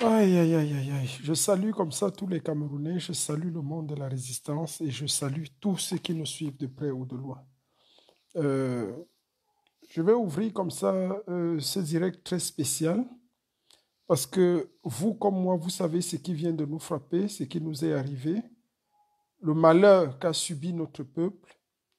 Aïe, aïe, aïe, aïe, aïe. Je salue comme ça tous les Camerounais, je salue le monde de la résistance et je salue tous ceux qui nous suivent de près ou de loin. Euh, je vais ouvrir comme ça ce direct très spécial parce que vous comme moi, vous savez ce qui vient de nous frapper, ce qui nous est arrivé, le malheur qu'a subi notre peuple.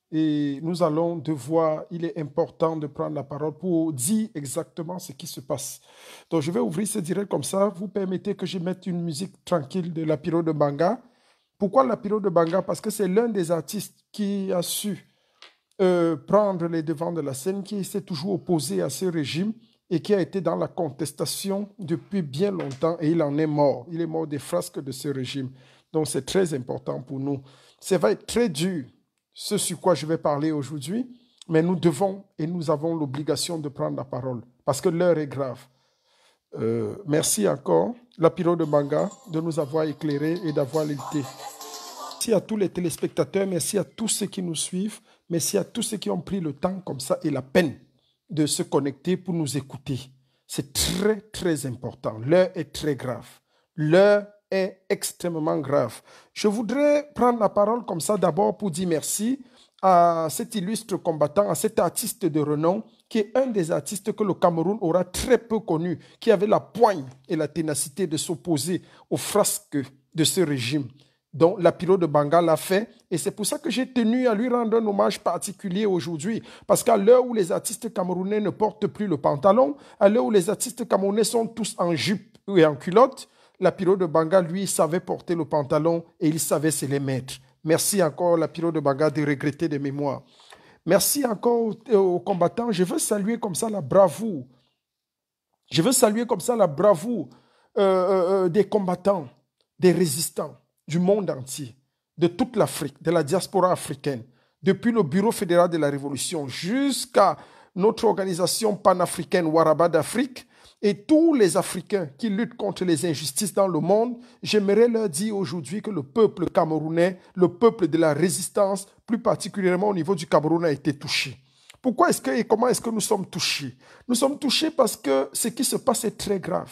Et nous allons devoir, il est important de prendre la parole pour dire exactement ce qui se passe. Donc, je vais ouvrir ce direct comme ça. Vous permettez que je mette une musique tranquille de Lapiro de Banga. Pourquoi Lapiro de Banga? Parce que c'est l'un des artistes qui a su prendre les devants de la scène, qui s'est toujours opposé à ce régime et qui a été dans la contestation depuis bien longtemps et il en est mort. Il est mort des frasques de ce régime. Donc, c'est très important pour nous. Ça va être très dur ce sur quoi je vais parler aujourd'hui, mais nous devons et nous avons l'obligation de prendre la parole parce que l'heure est grave. Merci encore, Lapiro de Banga, de nous avoir éclairés et d'avoir lutté. Merci à tous les téléspectateurs, merci à tous ceux qui nous suivent, merci à tous ceux qui ont pris le temps comme ça et la peine de se connecter pour nous écouter. C'est très, très important. L'heure est très grave. L'heure est extrêmement grave. Je voudrais prendre la parole comme ça d'abord pour dire merci à cet illustre combattant, à cet artiste de renom, qui est un des artistes que le Cameroun aura très peu connu, qui avait la poigne et la ténacité de s'opposer aux frasques de ce régime. Donc, Lapiro de Banga l'a fait et c'est pour ça que j'ai tenu à lui rendre un hommage particulier aujourd'hui. Parce qu'à l'heure où les artistes camerounais ne portent plus le pantalon, à l'heure où les artistes camerounais sont tous en jupe et en culotte, Lapiro de Banga, lui, savait porter le pantalon et il savait se les mettre. Merci encore, Lapiro de Banga, de regretter des mémoires. Merci encore aux combattants. Je veux saluer comme ça la bravoure. Je veux saluer comme ça la bravoure des combattants, des résistants du monde entier, de toute l'Afrique, de la diaspora africaine, depuis le Bureau fédéral de la Révolution jusqu'à notre organisation panafricaine Waraba d'Afrique et tous les Africains qui luttent contre les injustices dans le monde. J'aimerais leur dire aujourd'hui que le peuple camerounais, le peuple de la résistance, plus particulièrement au niveau du Cameroun, a été touché. Pourquoi est-ce que et comment est-ce que nous sommes touchés? Nous sommes touchés parce que ce qui se passe est très grave.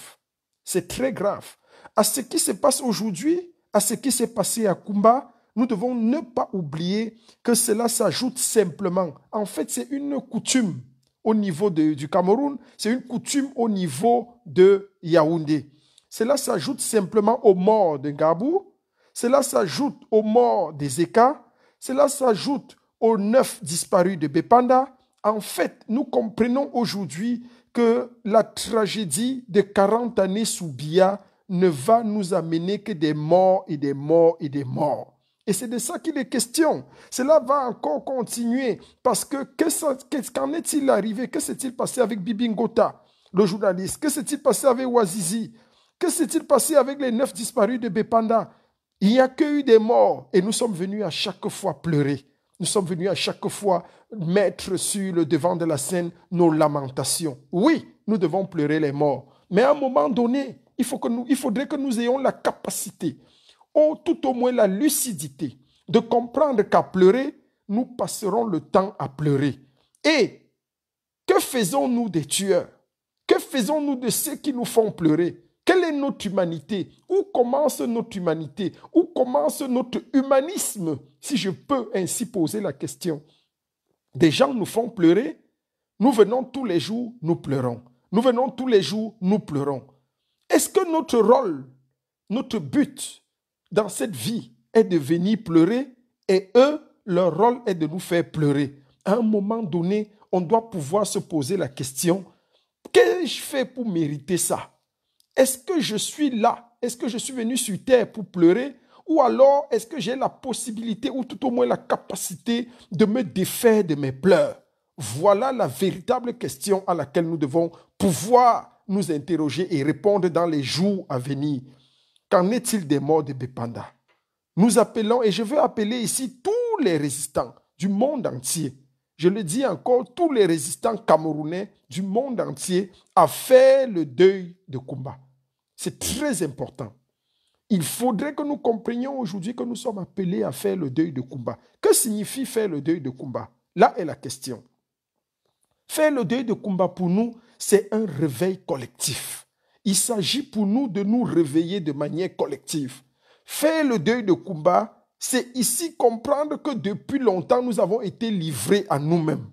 C'est très grave. À ce qui se passe aujourd'hui, à ce qui s'est passé à Kumba, nous devons ne pas oublier que cela s'ajoute simplement. En fait, c'est une coutume au niveau du Cameroun, c'est une coutume au niveau de Yaoundé. Cela s'ajoute simplement aux morts de Gabou, cela s'ajoute aux morts des Eka, cela s'ajoute aux 9 disparus de Bepanda. En fait, nous comprenons aujourd'hui que la tragédie de 40 années sous Biya ne va nous amener que des morts et des morts et des morts. Et c'est de ça qu'il est question. Cela va encore continuer parce que qu'en est-il arrivé? Que s'est-il passé avec Bibi Ngota, le journaliste? Que s'est-il passé avec Ouazizi? Que s'est-il passé avec les 9 disparus de Bepanda? Il n'y a que eu des morts et nous sommes venus à chaque fois pleurer. Nous sommes venus à chaque fois mettre sur le devant de la scène nos lamentations. Oui, nous devons pleurer les morts. Mais à un moment donné, il faudrait que nous ayons la capacité, ou tout au moins la lucidité, de comprendre qu'à pleurer, nous passerons le temps à pleurer. Et que faisons-nous des tueurs? Que faisons-nous de ceux qui nous font pleurer? Quelle est notre humanité? Où commence notre humanité? Où commence notre humanisme? Si je peux ainsi poser la question. Des gens nous font pleurer. Nous venons tous les jours, nous pleurons. Nous venons tous les jours, nous pleurons. Est-ce que notre rôle, notre but dans cette vie est de venir pleurer et eux, leur rôle est de nous faire pleurer? À un moment donné, on doit pouvoir se poser la question, qu'ai-je fait pour mériter ça? Est-ce que je suis là? Est-ce que je suis venu sur terre pour pleurer? Ou alors, est-ce que j'ai la possibilité ou tout au moins la capacité de me défaire de mes pleurs? Voilà la véritable question à laquelle nous devons pouvoir nous interroger et répondre dans les jours à venir. Qu'en est-il des morts de Bepanda? Nous appelons, et je veux appeler ici tous les résistants du monde entier, je le dis encore, tous les résistants camerounais du monde entier à faire le deuil de Kumba. C'est très important. Il faudrait que nous comprenions aujourd'hui que nous sommes appelés à faire le deuil de Kumba. Que signifie faire le deuil de Kumba? Là est la question. Faire le deuil de Kumba pour nous, c'est un réveil collectif. il s'agit pour nous de nous réveiller de manière collective. Faire le deuil de Kumba, c'est ici comprendre que depuis longtemps, nous avons été livrés à nous-mêmes.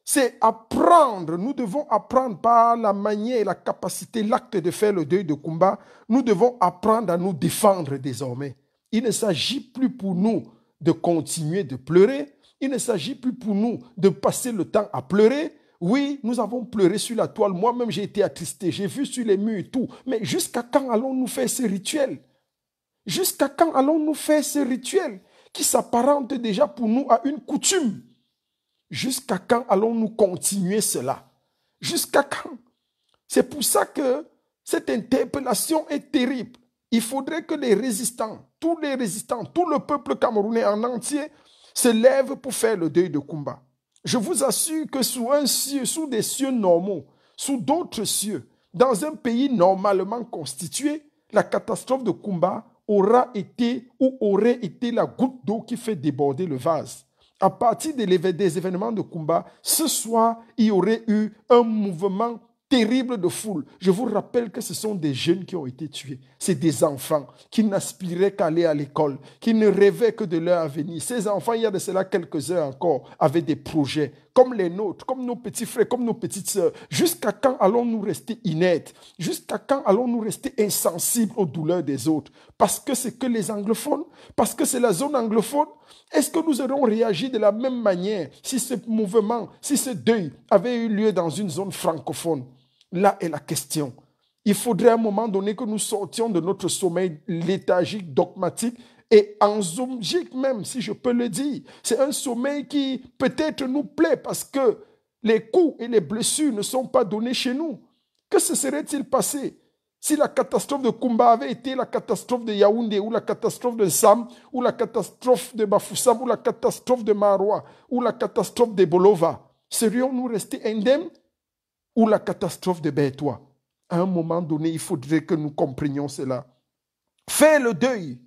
C'est apprendre, nous devons apprendre par la manière et la capacité, l'acte de faire le deuil de Kumba, nous devons apprendre à nous défendre désormais. Il ne s'agit plus pour nous de continuer de pleurer, il ne s'agit plus pour nous de passer le temps à pleurer. Oui, nous avons pleuré sur la toile, moi-même j'ai été attristé, j'ai vu sur les murs et tout, mais jusqu'à quand allons-nous faire ces rituels? Jusqu'à quand allons-nous faire ces rituels qui s'apparentent déjà pour nous à une coutume? Jusqu'à quand allons-nous continuer cela? Jusqu'à quand? C'est pour ça que cette interpellation est terrible. Il faudrait que les résistants, tout le peuple camerounais en entier se lève pour faire le deuil de Kumba. Je vous assure que sous des cieux normaux, sous d'autres cieux, dans un pays normalement constitué, la catastrophe de Kumba aura été ou aurait été la goutte d'eau qui fait déborder le vase. À partir des événements de Kumba, ce soir, il y aurait eu un mouvement terrible de foule. Je vous rappelle que ce sont des jeunes qui ont été tués. C'est des enfants qui n'aspiraient qu'à aller à l'école, qui ne rêvaient que de leur avenir. Ces enfants, il y a de cela quelques heures encore, avaient des projets comme les nôtres, comme nos petits frères, comme nos petites sœurs. Jusqu'à quand allons-nous rester inertes? Jusqu'à quand allons-nous rester insensibles aux douleurs des autres? Parce que c'est que les anglophones? Parce que c'est la zone anglophone? Est-ce que nous aurions réagi de la même manière si ce mouvement, si ce deuil avait eu lieu dans une zone francophone? Là est la question. Il faudrait à un moment donné que nous sortions de notre sommeil léthargique, dogmatique et enzomgique même, si je peux le dire. C'est un sommeil qui peut-être nous plaît parce que les coups et les blessures ne sont pas donnés chez nous. Que se serait-il passé si la catastrophe de Kumba avait été la catastrophe de Yaoundé, ou la catastrophe de Sam, ou la catastrophe de Bafoussam, ou la catastrophe de Maroua, ou la catastrophe de Bolova? Serions-nous restés indemnes? Ou la catastrophe de Bétois? À un moment donné, il faudrait que nous comprenions cela. Faire le deuil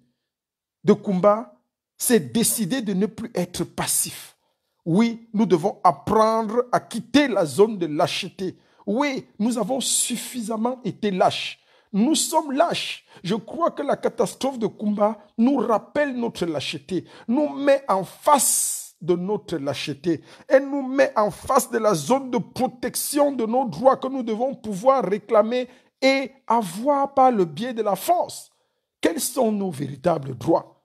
de Kumba, c'est décider de ne plus être passif. Oui, nous devons apprendre à quitter la zone de lâcheté. Oui, nous avons suffisamment été lâches. Nous sommes lâches. Je crois que la catastrophe de Kumba nous rappelle notre lâcheté, nous met en face de notre lâcheté. Elle nous met en face de la zone de protection de nos droits que nous devons pouvoir réclamer et avoir par le biais de la force. Quels sont nos véritables droits?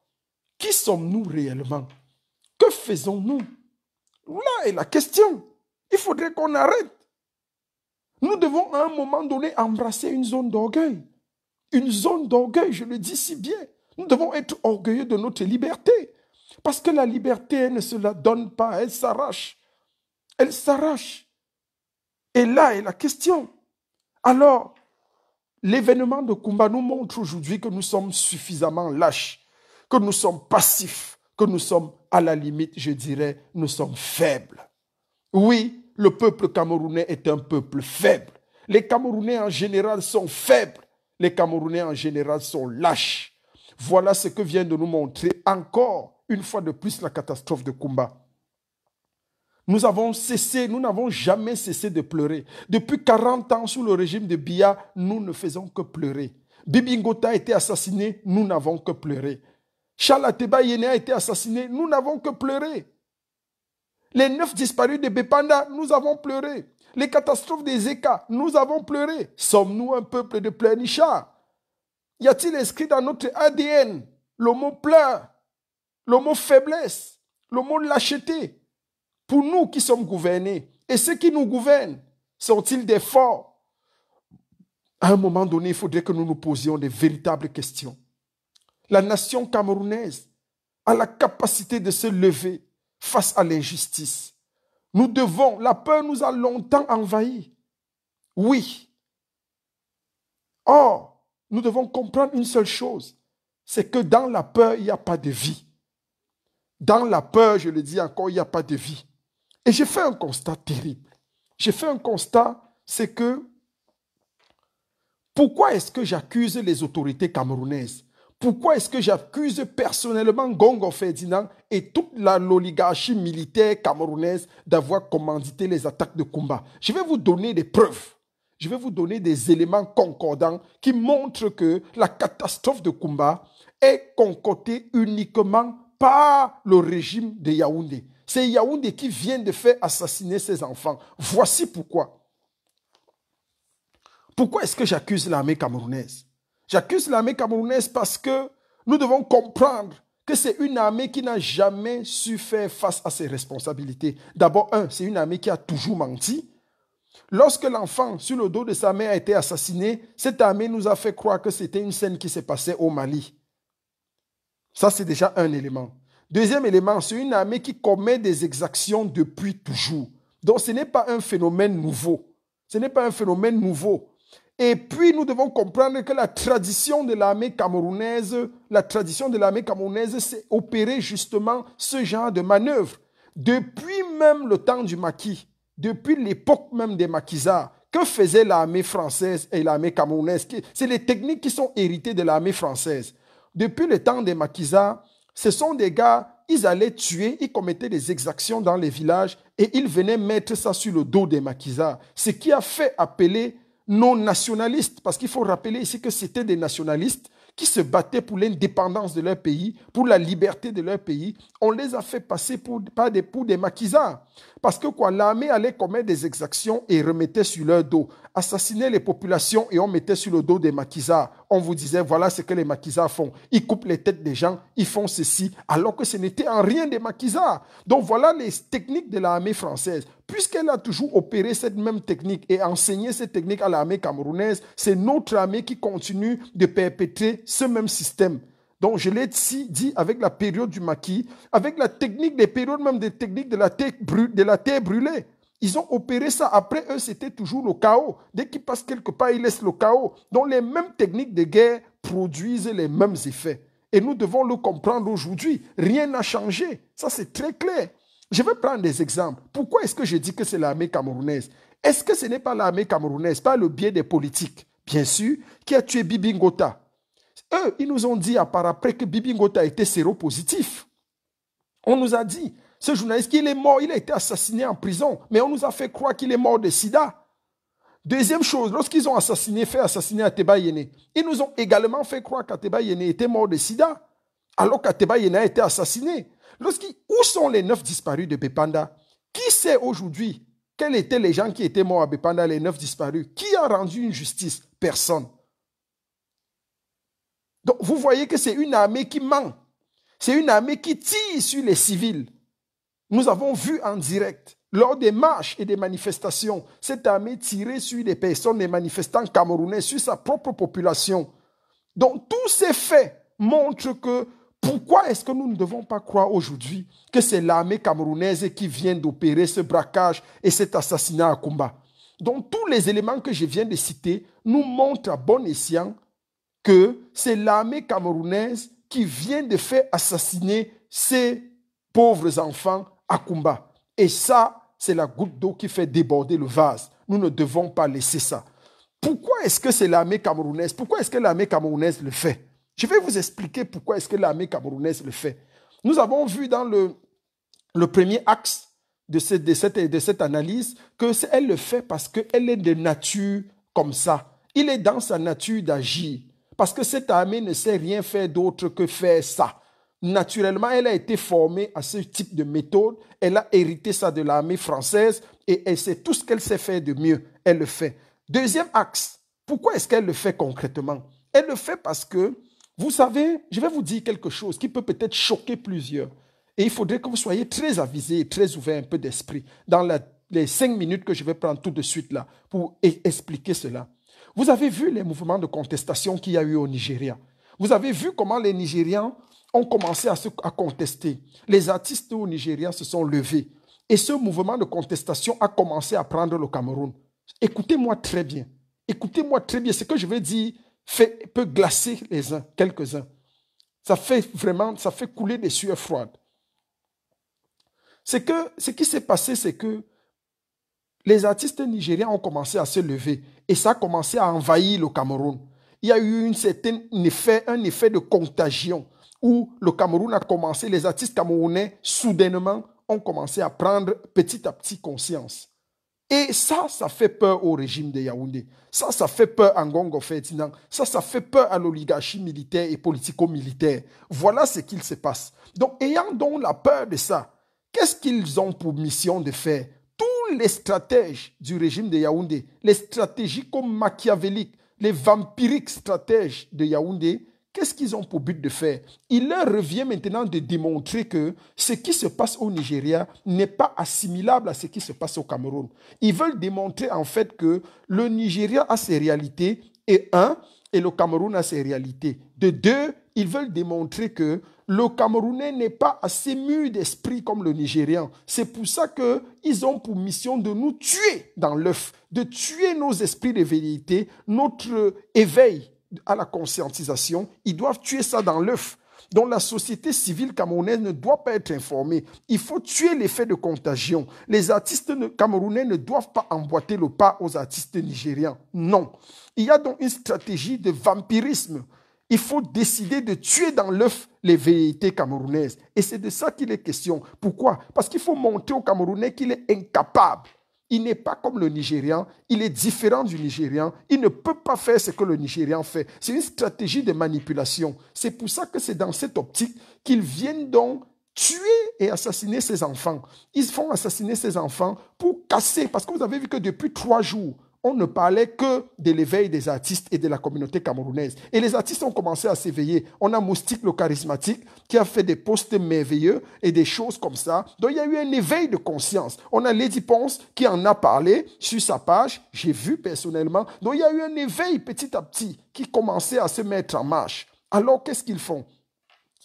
Qui sommes-nous réellement? Que faisons-nous? Là est la question. Il faudrait qu'on arrête. Nous devons à un moment donné embrasser une zone d'orgueil. Une zone d'orgueil, je le dis si bien. Nous devons être orgueilleux de notre liberté. Parce que la liberté, elle ne se la donne pas, elle s'arrache. Elle s'arrache. Et là est la question. Alors, l'événement de Kumba nous montre aujourd'hui que nous sommes suffisamment lâches, que nous sommes passifs, que nous sommes à la limite, je dirais, nous sommes faibles. Oui, le peuple camerounais est un peuple faible. Les Camerounais en général sont faibles. Les Camerounais en général sont lâches. Voilà ce que vient de nous montrer encore une fois de plus la catastrophe de Kumba. Nous n'avons jamais cessé de pleurer. Depuis 40 ans sous le régime de Biya, nous ne faisons que pleurer. Bibi Ngota a été assassiné, nous n'avons que pleuré. Charles Ateba Yene a été assassiné, nous n'avons que pleuré. Les 9 disparus de Bepanda, nous avons pleuré. Les catastrophes des Eka, nous avons pleuré. Sommes-nous un peuple de pleurnichards? Y a-t-il inscrit dans notre ADN le mot pleur, le mot faiblesse, le mot lâcheté? Pour nous qui sommes gouvernés, et ceux qui nous gouvernent, sont-ils des forts? À un moment donné, il faudrait que nous nous posions des véritables questions. La nation camerounaise a la capacité de se lever face à l'injustice. Nous devons, la peur nous a longtemps envahis. Oui. Or, nous devons comprendre une seule chose, c'est que dans la peur, il n'y a pas de vie. Dans la peur, je le dis encore, il n'y a pas de vie. Et j'ai fait un constat terrible. J'ai fait un constat, c'est que pourquoi est-ce que j'accuse les autorités camerounaises? Pourquoi est-ce que j'accuse personnellement Gongo Ferdinand et toute l'oligarchie militaire camerounaise d'avoir commandité les attaques de Kumba? Je vais vous donner des preuves. je vais vous donner des éléments concordants qui montrent que la catastrophe de Kumba est concoctée uniquement par le régime de Yaoundé. C'est Yaoundé qui vient de faire assassiner ses enfants. Voici pourquoi. Pourquoi est-ce que j'accuse l'armée camerounaise? J'accuse l'armée camerounaise parce que nous devons comprendre que c'est une armée qui n'a jamais su faire face à ses responsabilités. D'abord, c'est une armée qui a toujours menti. Lorsque l'enfant, sur le dos de sa mère, a été assassiné, cette armée nous a fait croire que c'était une scène qui s'est passée au Mali. Ça, c'est déjà un élément. Deuxième élément, c'est une armée qui commet des exactions depuis toujours. Donc, ce n'est pas un phénomène nouveau. Ce n'est pas un phénomène nouveau. Et puis, nous devons comprendre que la tradition de l'armée camerounaise, c'est opérer justement ce genre de manœuvre. Depuis même le temps du maquis, depuis l'époque même des maquisards, que faisait l'armée française et l'armée camerounaise? C'est les techniques qui sont héritées de l'armée française. Depuis le temps des maquisards, ce sont des gars, ils allaient tuer, ils commettaient des exactions dans les villages et ils venaient mettre ça sur le dos des maquisards. Ce qui a fait appeler nos nationalistes, parce qu'il faut rappeler ici que c'était des nationalistes qui se battaient pour l'indépendance de leur pays, pour la liberté de leur pays. On les a fait passer pour des maquisards. Parce que l'armée allait commettre des exactions et remettait sur leur dos. Assassiner les populations et on mettait sur le dos des maquisards. On vous disait, voilà ce que les maquisards font. Ils coupent les têtes des gens, ils font ceci, alors que ce n'était en rien des maquisards. Donc voilà les techniques de l'armée française. Puisqu'elle a toujours opéré cette même technique et enseigné cette technique à l'armée camerounaise, c'est notre armée qui continue de perpétrer ce même système. Donc, je l'ai dit avec la période du maquis, avec la technique des périodes, même des techniques de la terre brûlée. Ils ont opéré ça. Après eux, c'était toujours le chaos. Dès qu'ils passent quelque part, ils laissent le chaos. Donc, les mêmes techniques de guerre produisent les mêmes effets. Et nous devons le comprendre aujourd'hui. Rien n'a changé. Ça, c'est très clair. Je vais prendre des exemples. Pourquoi est-ce que je dis que c'est l'armée camerounaise? Est-ce que ce n'est pas l'armée camerounaise, par le biais des politiques, bien sûr, qui a tué Bibi Ngota? Eux, ils nous ont dit par après que Bibi Ngota était séropositif. On nous a dit, ce journaliste qu'il est mort, il a été assassiné en prison, mais on nous a fait croire qu'il est mort de sida. Deuxième chose, lorsqu'ils ont fait assassiner Ateba Yene, ils nous ont également fait croire qu'Ateba Yene était mort de sida, alors qu'Ateba Yene a été assassiné. Où sont les 9 disparus de Bepanda? Qui sait aujourd'hui quels étaient les gens qui étaient morts à Bepanda, les 9 disparus? Qui a rendu une justice? Personne. Donc, vous voyez que c'est une armée qui ment. C'est une armée qui tire sur les civils. Nous avons vu en direct, lors des marches et des manifestations, cette armée tirait sur des personnes, des manifestants camerounais, sur sa propre population. Donc, tous ces faits montrent que pourquoi est-ce que nous ne devons pas croire aujourd'hui que c'est l'armée camerounaise qui vient d'opérer ce braquage et cet assassinat à Kumba? Donc, tous les éléments que je viens de citer nous montrent à bon escient que c'est l'armée camerounaise qui vient de faire assassiner ces pauvres enfants à Kumba. Et ça, c'est la goutte d'eau qui fait déborder le vase. Nous ne devons pas laisser ça. Pourquoi est-ce que c'est l'armée camerounaise? Pourquoi est-ce que l'armée camerounaise le fait? Je vais vous expliquer pourquoi est-ce que l'armée camerounaise le fait. Nous avons vu dans le premier axe de cette analyse qu'elle le fait parce qu'elle est de nature comme ça. Il est dans sa nature d'agir. Parce que cette armée ne sait rien faire d'autre que faire ça. Naturellement, elle a été formée à ce type de méthode. Elle a hérité ça de l'armée française et elle sait tout ce qu'elle sait faire de mieux. Elle le fait. Deuxième axe, pourquoi est-ce qu'elle le fait concrètement? Elle le fait parce que, vous savez, je vais vous dire quelque chose qui peut peut-être choquer plusieurs. Et il faudrait que vous soyez très avisés et très ouverts un peu d'esprit dans les 5 minutes que je vais prendre tout de suite là pour expliquer cela. Vous avez vu les mouvements de contestation qu'il y a eu au Nigeria. Vous avez vu comment les Nigérians ont commencé à contester. Les artistes au Nigeria se sont levés. Et ce mouvement de contestation a commencé à prendre le Cameroun. Écoutez-moi très bien. Écoutez-moi très bien. Ce que je vais dire peut glacer quelques-uns. Ça fait couler des sueurs froides. Ce qui s'est passé, c'est que les artistes nigériens ont commencé à se lever et ça a commencé à envahir le Cameroun. Il y a eu un effet de contagion où le Cameroun a commencé, les artistes camerounais, soudainement, ont commencé à prendre petit à petit conscience. Et ça fait peur au régime de Yaoundé. Ça fait peur à Ngongo Ferdinand. Ça fait peur à l'oligarchie militaire et politico-militaire. Voilà ce qu'il se passe. Donc, ayant donc la peur de ça, qu'est-ce qu'ils ont pour mission de faire? Tous les stratèges du régime de Yaoundé, les stratégies comme machiavéliques, les vampiriques stratèges de Yaoundé, qu'est-ce qu'ils ont pour but de faire? Il leur revient maintenant de démontrer que ce qui se passe au Nigeria n'est pas assimilable à ce qui se passe au Cameroun. Ils veulent démontrer en fait que le Nigeria a ses réalités, et le Cameroun a ses réalités. De deux, ils veulent démontrer que le Camerounais n'est pas assez mûr d'esprit comme le Nigérian. C'est pour ça qu'ils ont pour mission de nous tuer dans l'œuf, de tuer nos esprits de vérité, notre éveil à la conscientisation. Ils doivent tuer ça dans l'œuf. Donc la société civile camerounaise ne doit pas être informée. Il faut tuer l'effet de contagion. Les artistes camerounais ne doivent pas emboîter le pas aux artistes nigérians. Non. Il y a donc une stratégie de vampirisme. Il faut décider de tuer dans l'œuf les vérités camerounaises. Et c'est de ça qu'il est question. Pourquoi? Parce qu'il faut montrer aux Camerounais qu'il est incapable. Il n'est pas comme le Nigérian, il est différent du Nigérian. Il ne peut pas faire ce que le Nigérian fait. C'est une stratégie de manipulation. C'est pour ça que c'est dans cette optique qu'ils viennent donc tuer et assassiner ses enfants. Ils font assassiner ses enfants pour casser. Parce que vous avez vu que depuis 3 jours, on ne parlait que de l'éveil des artistes et de la communauté camerounaise. Et les artistes ont commencé à s'éveiller. On a Moustique le charismatique qui a fait des posts merveilleux et des choses comme ça. Donc il y a eu un éveil de conscience. On a Lady Ponce qui en a parlé sur sa page. J'ai vu personnellement. Donc il y a eu un éveil petit à petit qui commençait à se mettre en marche. Alors qu'est-ce qu'ils font?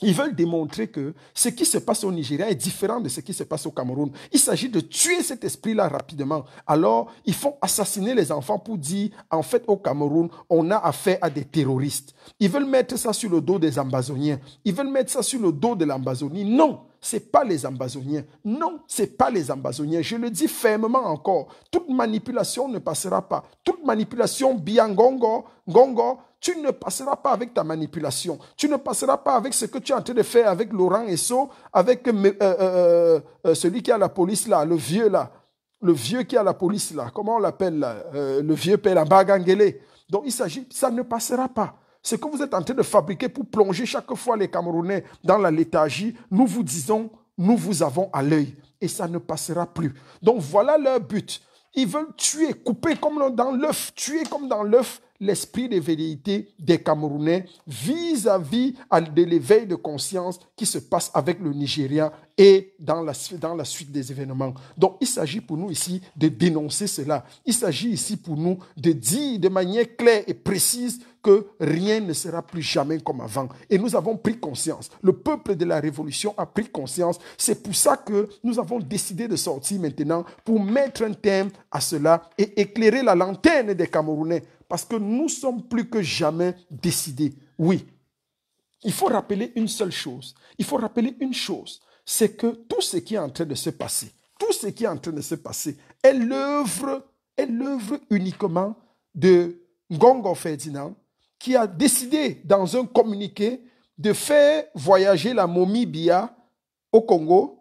Ils veulent démontrer que ce qui se passe au Nigeria est différent de ce qui se passe au Cameroun. Il s'agit de tuer cet esprit-là rapidement. Alors, ils font assassiner les enfants pour dire, en fait, au Cameroun, on a affaire à des terroristes. Ils veulent mettre ça sur le dos des Ambazoniens. Ils veulent mettre ça sur le dos de l'Ambazonie. Non, ce n'est pas les Ambazoniens. Non, ce n'est pas les Ambazoniens. Je le dis fermement encore. Toute manipulation ne passera pas. Toute manipulation biangongo, gongo, tu ne passeras pas avec ta manipulation. Tu ne passeras pas avec ce que tu es en train de faire avec Laurent Esso, avec celui qui a la police là, le vieux là. Le vieux qui a la police là. Comment on l'appelle là? Le vieux père Bagangele. Donc il s'agit, ça ne passera pas. Ce que vous êtes en train de fabriquer pour plonger chaque fois les Camerounais dans la léthargie, nous vous disons, nous vous avons à l'œil. Et ça ne passera plus. Donc voilà leur but. Ils veulent tuer, couper comme dans l'œuf, tuer comme dans l'œuf l'esprit de vérité des Camerounais vis-à-vis de l'éveil de conscience qui se passe avec le Nigeria et dans la suite des événements. Donc, il s'agit pour nous ici de dénoncer cela. Il s'agit ici pour nous de dire de manière claire et précise que rien ne sera plus jamais comme avant. Et nous avons pris conscience. Le peuple de la Révolution a pris conscience. C'est pour ça que nous avons décidé de sortir maintenant pour mettre un terme à cela et éclairer la lanterne des Camerounais. Parce que nous sommes plus que jamais décidés. Oui, il faut rappeler une seule chose. Il faut rappeler une chose. C'est que tout ce qui est en train de se passer, est l'œuvre uniquement de Ngongo Ferdinand qui a décidé dans un communiqué de faire voyager la momie Biya au Congo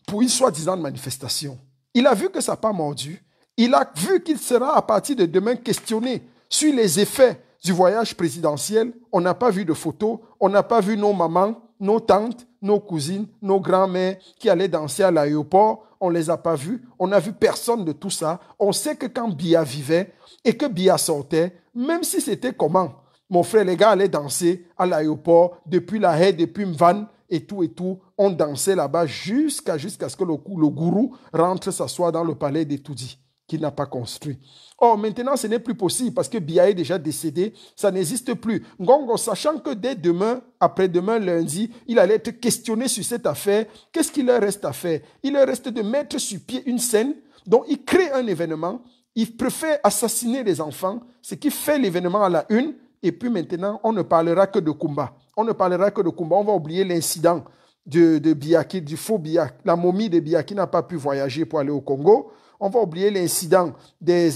pour une soi-disant manifestation. Il a vu que ça n'a pas mordu. Il a vu qu'il sera à partir de demain questionné sur les effets du voyage présidentiel. On n'a pas vu de photos, on n'a pas vu nos mamans, nos tantes, nos cousines, nos grands-mères qui allaient danser à l'aéroport. On ne les a pas vus, on n'a vu personne de tout ça. On sait que quand Biya vivait et que Biya sortait, même si c'était comment, mon frère, les gars allaient danser à l'aéroport depuis La Haye, depuis Mvan, et tout, on dansait là-bas jusqu'à ce que le gourou rentre s'asseoir dans le palais d'Etoudi, qu'il n'a pas construit. Or, maintenant, ce n'est plus possible parce que Biya est déjà décédé, ça n'existe plus. Ngongo, sachant que dès demain, après-demain, lundi, il allait être questionné sur cette affaire, qu'est-ce qu'il leur reste à faire? Il leur reste de mettre sur pied une scène, dont il crée un événement, il préfère assassiner les enfants, ce qui fait l'événement à la une, et puis maintenant, on ne parlera que de Kumba. On ne parlera que de Kumba. On va oublier l'incident de Biya, du faux Biya, la momie de Biya qui n'a pas pu voyager pour aller au Congo. On va oublier l'incident de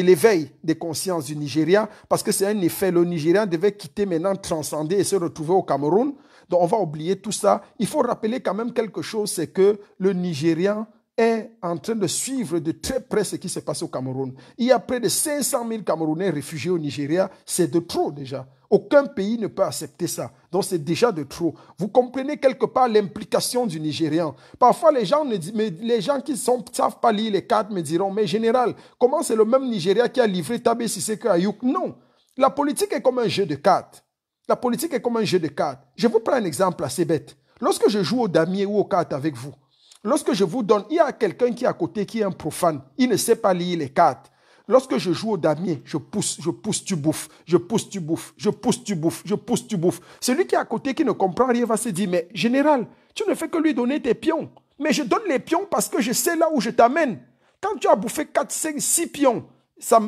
l'éveil des consciences du Nigeria, parce que c'est un effet. Le Nigeria devait quitter maintenant, transcender et se retrouver au Cameroun. Donc on va oublier tout ça. Il faut rappeler quand même quelque chose, c'est que le Nigérian est en train de suivre de très près ce qui se passe au Cameroun. Il y a près de 500 000 Camerounais réfugiés au Nigeria. C'est de trop déjà. Aucun pays ne peut accepter ça. Donc c'est déjà de trop. Vous comprenez quelque part l'implication du Nigérian. Parfois les gens qui ne savent pas lire les cartes me diront, mais général, comment c'est le même Nigeria qui a livré Tabé Siseke Ayouk? Non. La politique est comme un jeu de cartes. La politique est comme un jeu de cartes. Je vous prends un exemple assez bête. Lorsque je joue au damier ou aux cartes avec vous, lorsque je vous donne, il y a quelqu'un qui est à côté qui est un profane. Il ne sait pas lire les cartes. Lorsque je joue au damier, je pousse, tu bouffes, je pousse, tu bouffes, je pousse, tu bouffes, je pousse, tu bouffes. Celui qui est à côté qui ne comprend rien va se dire, mais général, tu ne fais que lui donner tes pions. Mais je donne les pions parce que je sais là où je t'amène. Quand tu as bouffé 4, 5, 6 pions,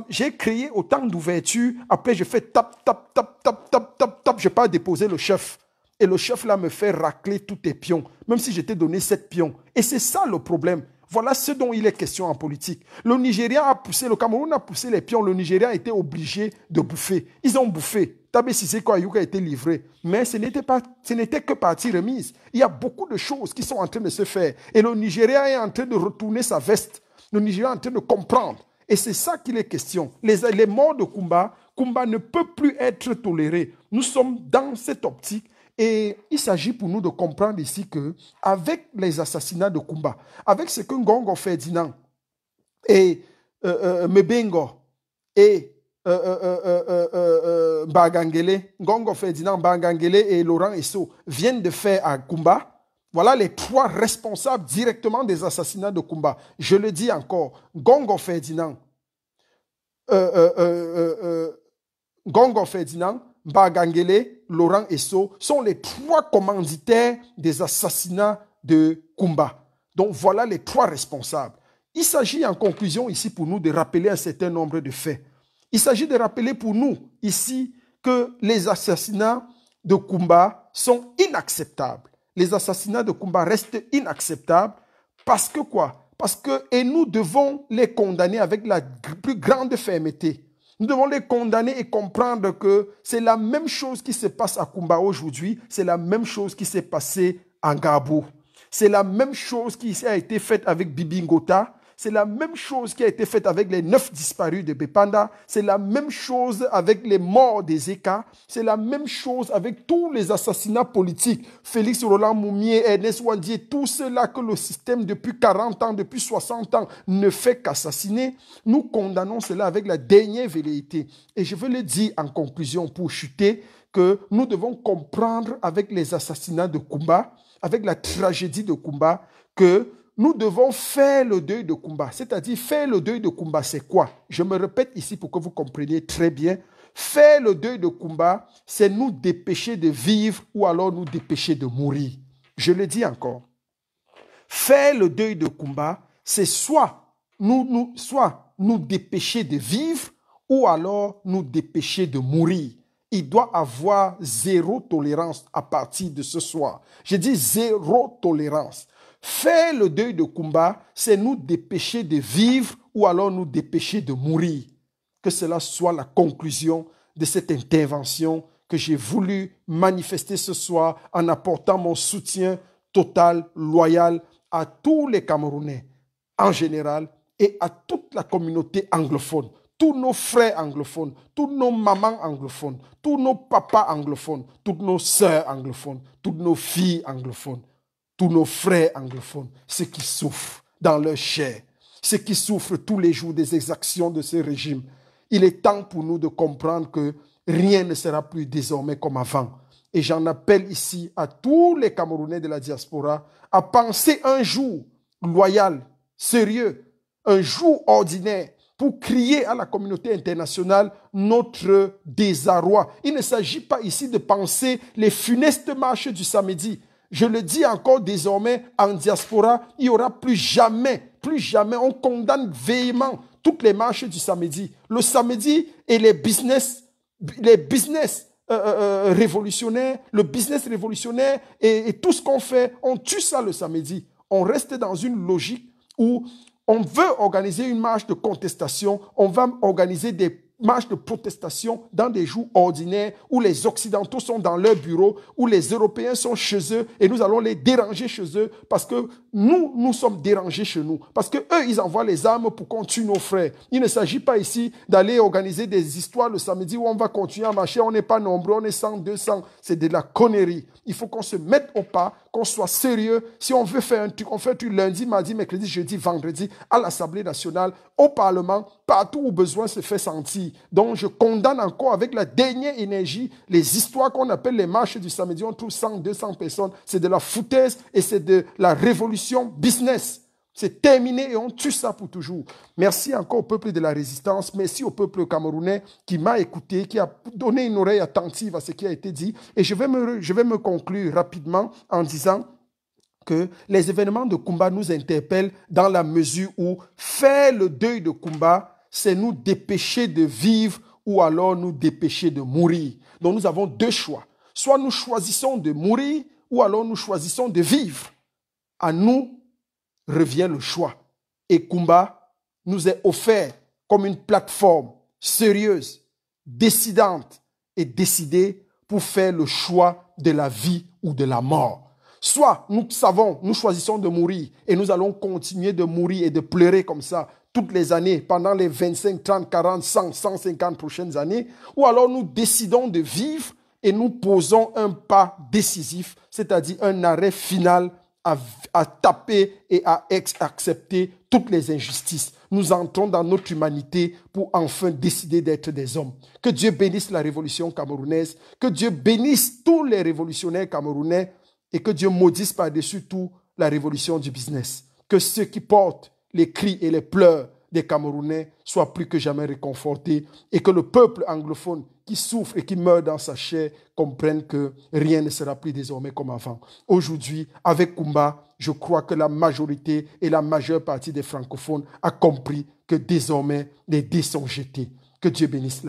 j'ai créé autant d'ouverture. Après, je fais tap, tap, tap, tap, tap, tap, tap. Je pars déposer le chef. Et le chef là me fait racler tous tes pions, même si je t'ai donné 7 pions. Et c'est ça le problème. Voilà ce dont il est question en politique. Le Nigeria a poussé, le Cameroun a poussé les pions. Le Nigeria a été obligé de bouffer. Ils ont bouffé. Tabé Siseko Ayouk a été livré. Mais ce n'était que partie remise. Il y a beaucoup de choses qui sont en train de se faire. Et le Nigeria est en train de retourner sa veste. Le Nigeria est en train de comprendre. Et c'est ça qu'il est question. Les morts de Kumba ne peut plus être toléré. Nous sommes dans cette optique. Et il s'agit pour nous de comprendre ici que avec les assassinats de Kumba, avec ce que Ngongo Ferdinand et Mebengo et Bagangele, Ngongo Ferdinand, Bagangele et Laurent Esso viennent de faire à Kumba, voilà les 3 responsables directement des assassinats de Kumba. Je le dis encore, Ngongo Ferdinand, Ngongo Ferdinand, Bagangele, Laurent Esso sont les 3 commanditaires des assassinats de Kumba. Donc voilà les 3 responsables. Il s'agit en conclusion ici pour nous de rappeler un certain nombre de faits. Il s'agit de rappeler pour nous ici que les assassinats de Kumba sont inacceptables. Les assassinats de Kumba restent inacceptables parce que quoi? Parce que et nous devons les condamner avec la plus grande fermeté. Nous devons les condamner et comprendre que c'est la même chose qui se passe à Kumba aujourd'hui, c'est la même chose qui s'est passée à Gabou. C'est la même chose qui a été faite avec Bibi Ngota, c'est la même chose qui a été faite avec les 9 disparus de Bepanda, c'est la même chose avec les morts des Eka, c'est la même chose avec tous les assassinats politiques. Félix Roland Moumié, Ernest Ouandié, tout cela que le système depuis 40 ans, depuis 60 ans ne fait qu'assassiner, nous condamnons cela avec la dernière velléité. Et je veux le dire en conclusion pour chuter que nous devons comprendre avec les assassinats de Kumba, avec la tragédie de Kumba, que nous devons faire le deuil de Kumba. C'est-à-dire, faire le deuil de Kumba, c'est quoi? Je me répète ici pour que vous compreniez très bien. Faire le deuil de Kumba, c'est nous dépêcher de vivre ou alors nous dépêcher de mourir. Je le dis encore. Faire le deuil de Kumba, c'est soit nous dépêcher de vivre ou alors nous dépêcher de mourir. Il doit avoir 0 tolérance à partir de ce soir. Je dis 0 tolérance. Faire le deuil de Kumba, c'est nous dépêcher de vivre ou alors nous dépêcher de mourir. Que cela soit la conclusion de cette intervention que j'ai voulu manifester ce soir en apportant mon soutien total, loyal à tous les Camerounais en général et à toute la communauté anglophone. Tous nos frères anglophones, tous nos mamans anglophones, tous nos papas anglophones, toutes nos sœurs anglophones, toutes nos filles anglophones. Tous nos frères anglophones, ceux qui souffrent dans leur chair, ceux qui souffrent tous les jours des exactions de ce régime. Il est temps pour nous de comprendre que rien ne sera plus désormais comme avant. Et j'en appelle ici à tous les Camerounais de la diaspora à penser un jour loyal, sérieux, un jour ordinaire pour crier à la communauté internationale notre désarroi. Il ne s'agit pas ici de penser les funestes marches du samedi. Je le dis encore désormais, en diaspora, il n'y aura plus jamais, on condamne véhément toutes les marches du samedi. Le samedi et les business révolutionnaires, le business révolutionnaire et tout ce qu'on fait, on tue ça le samedi. On reste dans une logique où on veut organiser une marche de contestation, on va organiser des marches de protestation dans des jours ordinaires où les Occidentaux sont dans leur bureau, où les Européens sont chez eux et nous allons les déranger chez eux parce que nous sommes dérangés chez nous. Parce que eux, ils envoient les armes pour qu'on tue nos frères. Il ne s'agit pas ici d'aller organiser des histoires le samedi où on va continuer à marcher. On n'est pas nombreux, on est 100, 200. C'est de la connerie. Il faut qu'on se mette au pas, qu'on soit sérieux. Si on veut faire un truc, on fait un truc lundi, mardi, mercredi, jeudi, vendredi, à l'Assemblée nationale, au Parlement, partout où besoin se fait sentir. Donc, je condamne encore avec la dernière énergie les histoires qu'on appelle les marches du samedi. On trouve 100, 200 personnes. C'est de la foutaise et c'est de la révolution business. C'est terminé et on tue ça pour toujours. Merci encore au peuple de la résistance. Merci au peuple camerounais qui m'a écouté, qui a donné une oreille attentive à ce qui a été dit. Et je vais me conclure rapidement en disant que les événements de Kumba nous interpellent dans la mesure où faire le deuil de Kumba, c'est nous dépêcher de vivre ou alors nous dépêcher de mourir. Donc nous avons deux choix. Soit nous choisissons de mourir ou alors nous choisissons de vivre. À nous revient le choix. Et Kumba nous est offert comme une plateforme sérieuse, décidante et décidée pour faire le choix de la vie ou de la mort. Soit nous savons, nous choisissons de mourir et nous allons continuer de mourir et de pleurer comme ça toutes les années, pendant les 25, 30, 40, 100, 150 prochaines années, ou alors nous décidons de vivre et nous posons un pas décisif, c'est-à-dire un arrêt final à taper et à accepter toutes les injustices. Nous entrons dans notre humanité pour enfin décider d'être des hommes. Que Dieu bénisse la révolution camerounaise, que Dieu bénisse tous les révolutionnaires camerounais et que Dieu maudisse par-dessus tout la révolution du business. Que ceux qui portent les cris et les pleurs des Camerounais soient plus que jamais réconfortés et que le peuple anglophone qui souffre et qui meurt dans sa chair comprenne que rien ne sera plus désormais comme avant. Aujourd'hui, avec Kumba, je crois que la majorité et la majeure partie des francophones a compris que désormais les dés sont jetés. Que Dieu bénisse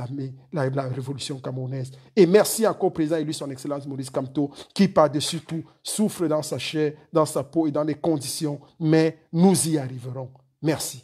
la révolution camerounaise. Et merci encore au président élu, son Excellence Maurice Kamto, qui par-dessus tout souffre dans sa chair, dans sa peau et dans les conditions, mais nous y arriverons. Merci.